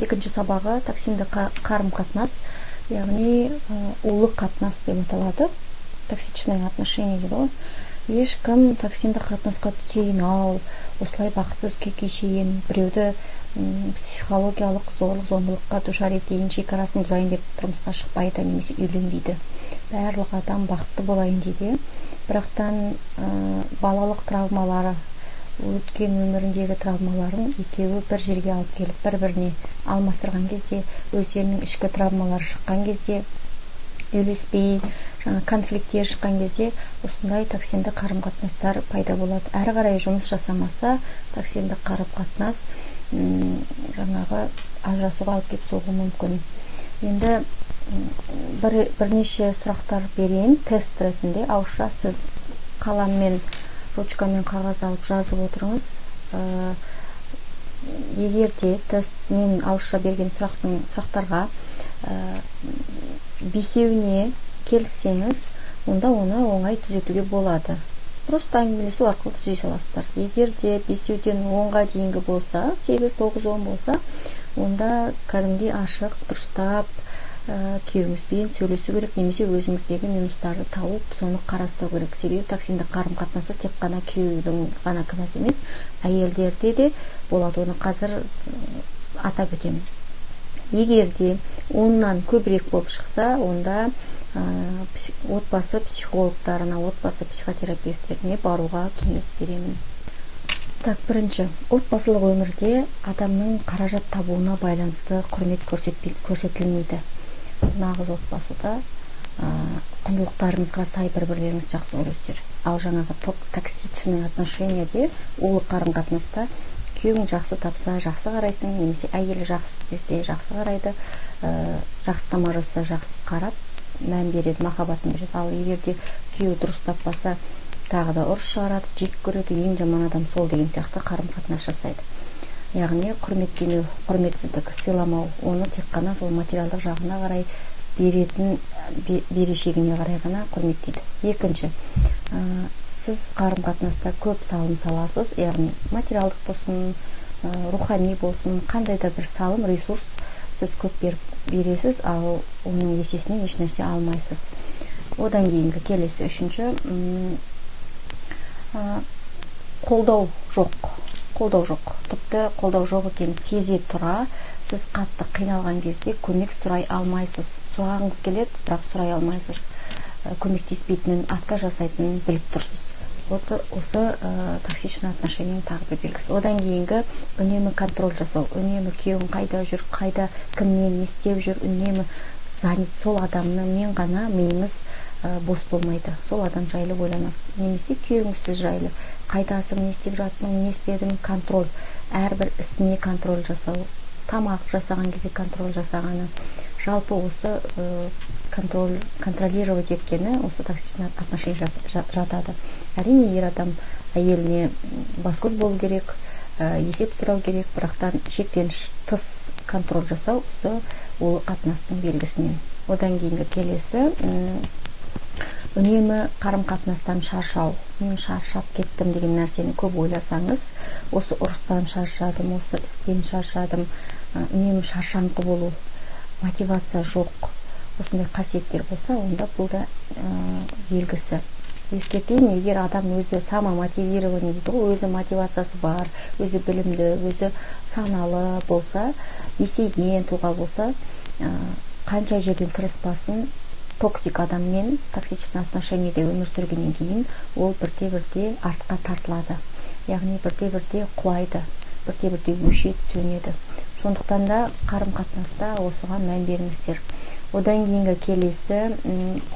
Екінші сабағы токсинді қарым-қатынас, яғни улы қатынас деп аталады. Токсичное отношение дейді ғой. Ешкім токсинді қатынасқа түсейін-ау, осылай бақытсыз күй кешейін, біреуді психологиялық зорлық-зомбылыққа душар етейін, шекарасын бұзайын деп тұрмысқа шықпайды, немесе үйленбейді. Барлық адам бақытты болайын дейді. Бірақтан балалық травмалары, өткен өміріндегі травмаларын екеуі бір жерге алып келіп, бір-біріне алмастырған кезде, өздерінің ішкі травмалары шыққан кезде, үйлеспей, конфликттер шыққан кезде, осындай токсинді қарым-қатынастар пайда болады. Әрі қарай жұмыс жасамаса, токсинді қарым-қатынас ажырасуға алып келіп соғуы мүмкін. Енді бірнеше сұрақтар берейін, тест ретінде. Ауызша сіз қаламмен, ручкамен қағаз алып жазып отырыңыз. Егер де тест мен ауызша берген сұрақтарға бесеуіне келіссеңіз, онда оны оңай түзетуге болады. Просто әңгімелесу арқылы түзей саласыздар. Егер де бесеуден 10-ға дейінгі болса, 8, 9, 10 болса, онда кәдімгідей ашық, дұрыстап күйеуіңізбен сөйлесу керек, немесе өзіңіздегі минустарды тауып, соны қарастыру керек. Себебі токсинді қарым-қатынасы тек қана күйеудің ғана кінәсі емес, әйелдерде де болады. Оны қазір атап өтемін. Егер де оннан көбірек болып шықса, онда отбасы психологтарына, отбасы психотерапевтеріне баруға кеңес беремін. Бірінші, отбасылық өмірде адамның қаражат табуына байланысты құрмет көрсетілмейді. Нағыз отбасыда құндылықтарыңызға сай бір-бірлеріңіз жақсы көресіздер. Ал жаңағы токсичный отношение де, улы қарым-қатынаста күйеуің жақсы тапса жақсы қарайсың, немесе әйелі жақсы десе жақсы қарайды, жақсы тамақ жасаса жақсы қарап, мән береді, махаббатын береді. Ал егер де күйеуі дұрыс таппаса, тағы да ұрыс шығарады, жек көреді, ең жаман адам сол деген сияқты қарым-қатынас жасайды. Яғни құрметтену, құрметсіздік, сыйламау, оны тек қана сол материалдық жағына қарай берешегіне қарай ғана құрметтейді. Екінші, сіз қарым-қатынаста көп салым саласыз, яғни материалдық болсын, рухани болсын, қандай да бір салым, ресурс сіз көп бересіз, ал оның есесіне еш нәрсе алмайсыз. Одан кейінгі келесі үшінші, қолдау жоқ. Тіпті қолдау жоқ екенін сезе тұра, сіз қатты қиналған кезде көмек сұрай алмайсыз. Сұрағыңыз келеді, бірақ сұрай алмайсыз. Көмектеспейтінін, атқа жасайтынын біліп тұрсыз. Осы токсичный отношениенің тағы бір белгісі. Одан кейінгі үнемі контроль жасау, үнемі күйеуің қайда жүр, қайда, кіммен не істеп жүр, үнемі занят сол адамның мен ғана миыңыз бос болмайды. Сол адам жайлы ойланасыз. Немесе күйеуіңіз сіз жайлы. Қайдасың, не істеп жатсың, не істедің, контроль. Әрбір ісіне контроль жасау. Тамақ жасаған кезде контроль жасағаны. Жалпы осы контролировать еткені осы токсичный отношение жатады. Әрине, ер адам әйеліне бас-көз болу керек, есеп сұрау керек, бірақтан шектен тыс контроль жасау осы ол қатынастың белгісінен. Одан кейінгі келесі, үнемі қарым-қатынастан шаршау. Мен шаршап кеттім деген нәрсені көп ойласаңыз, осы ұрыстан шаршадым, осы істен шаршадым, үнемі шаршаңқы болу, мотивация жоқ, осындай қасиеттер болса, онда бұл да белгісі. Ескертейін, егер адам өзі самомотивирование дейді, өзі мотивациясы бар, өзі білімді, өзі саналы болса, есейген тұлға болса, қанша жерден тырыспасын, токсик адаммен токсичный отношениеде өмір сүргеннен кейін ол бірте-бірте артқа тартылады. Яғни бірте-бірте құлайды, бірте-бірте өшеді, сөнеді. Сондықтан да қарым-қатынаста осыған мән беріңіздер. Одан кейінгі келесі,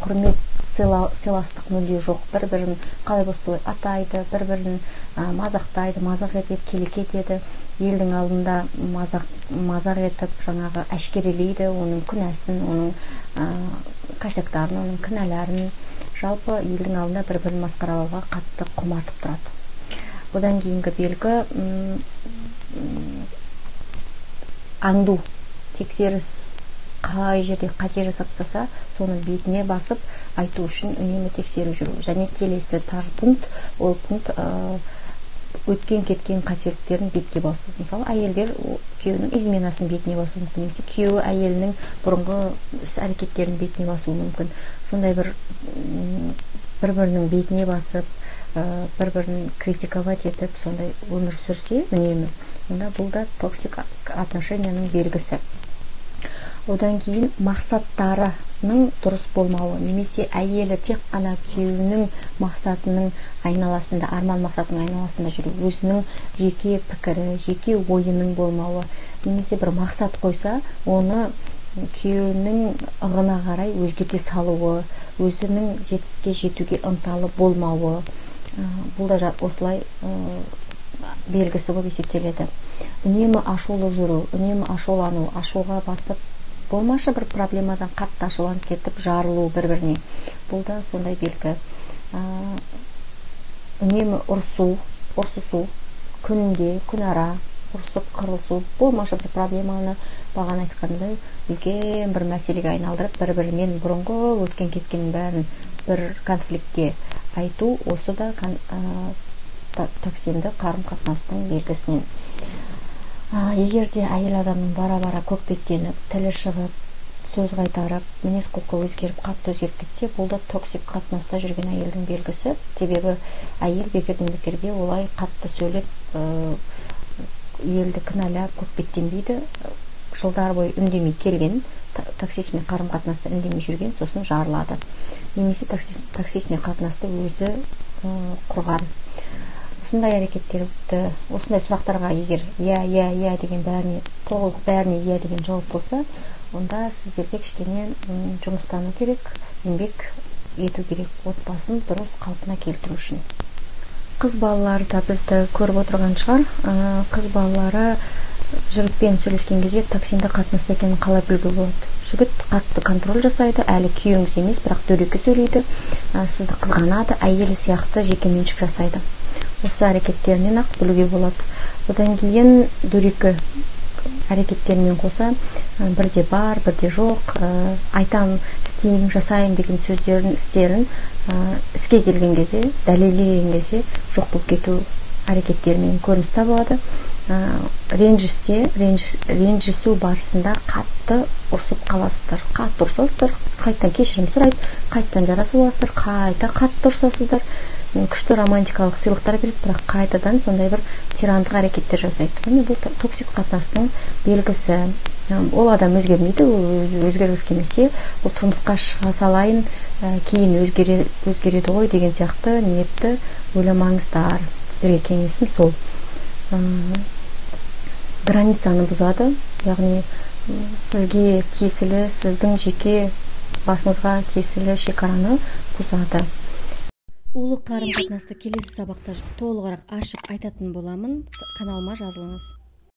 құрмет, сыйластық мүлде жоқ. Бір-бірін қалай болса солай атайды, бір-бірін мазақтайды, мазақ етеді, келек етеді. Елдің алдында мазақ етіп, жаңағы әшкерелейді оның күнәсін, оның косяктарын, оның кінәларын. Жалпы елдің алдында бір-бірін масқаралауға қатты құмартып тұрады. Одан кейінгі белгі аңду, тексеріс, қалай жерде қате жасап тастаса, соны бетіне басып айту үшін үнемі тексеру жүру. Және келесі тағы пункт, ол пункт өткен кеткен қателіктерін бетке басу. Мысалы, әйелдер күйеуінің изменасын бетіне басуы мүмкін, немесе күйеуі әйелінің бұрынғы іс әрекеттерін бетіне басуы мүмкін. Сондай бір-бірінің бетіне басып, бір-бірін критиковать етіп, сондай өмір сүрсе үнемі, онда бұл да токсик отношенияның белгісі. Одан кейін мақсаттарының дұрыс болмауы, немесе әйелі тек қана күйеуінің мақсатының айналасында, арман мақсатының айналасында жүру, өзінің жеке пікірі, жеке ойының болмауы, немесе бір мақсат қойса, оны күйеуінің ығына қарай өзгерте салуы, өзінің жетістікке жетуге ынталы болмауы, бұл да осылай белгісі болып есептеледі. Үнемі ашулы жүру, үнемі ашулану, ашуға басып, болмашы бір проблемадан қатты ашуланып кетіп, жарылу бір-біріне. Бұл да сондай белгі. Үнемі ұрсысу, күнде, күнара, ұрсып, қырылысу, болмашы бір проблеманы бағана айтқандай үлкен бір мәселеге айналдырып, бір-бірімен бұрынғы өткен кеткеннің бәрін бір конфликтке айту, осы да токсинді қарым-қатынастың белгісінен. Егер де әйел адамның бара-бара көкпектеніп, тілі шығып, сөз қайтарып, мінез құлқы өзгеріп, қатты өзгеріп кетсе, бұл да токсик қатынаста жүрген әйелдің белгісі. Себебі әйел бекерден-бекерге олай қатты сөйлеп, елді кінәлап, көкпектенбейді. Жылдар бойы үндемей келген, токсичный қарым-қатынаста үндемей жүрген, сосын жарылады. Немесе токсичный қатынасты өзі құрған. Осындай әрекеттерді, осындай сұрақтарға егер иә деген бәріне, толық бәріне иә деген жауап болса, онда сіздерге кішкене жұмыстану керек, еңбек ету керек, отбасын дұрыс қалпына келтіру үшін. Қыз балалары да бізді көріп отырған шығар. Қыз балалары жігітпен сөйлескен кезде токсинді қатынаста екенін қалай білуге болады? Жігіт қатты контроль жасайды, әлі күйеуіңіз емес, бірақ дөрекі сөйлейді, сізді қызғанады, әйелі сияқты жекеменшік жасайды. Осы әрекеттерінен ақ білуге болады. Одан кейін дөрекі әрекеттермен қоса бірде бар, бірде жоқ, айтам, істейм, жасайм деген сөздерін, істерін іске келген кезде, дәлелдеген кезде жоқ болып кету әрекеттермен көрініс табылады. Ренжісу барысында қатты ұрсып қаласыздар, қатты ұрсасыздар, қайттан кешірім сұрайды, қайттан жарасып аласыздар, қайта қатты ұрсасыздар, күшті романтикалық сыйлықтар беріп, бірақ қайтадан сондай бір тирандық әрекеттер жасайды. Міне бұл токсик қатынастың белгісі. Ол адам өзгермейді, өзгергісі келмесе, ол тұрмысқа шыға салайын, кейін өзгереді ғой деген сияқты ниетті ойламаңыздар. Сіздерге кеңесім сол. Границаны бұзады, яғни сізге тиесілі, сіздің жеке басыңызға тиесілі шекараны бұзады. Улы қарым-қатынасты келесі сабақта толығырақ ашып айтатын боламын. Каналыма жазылыңыз.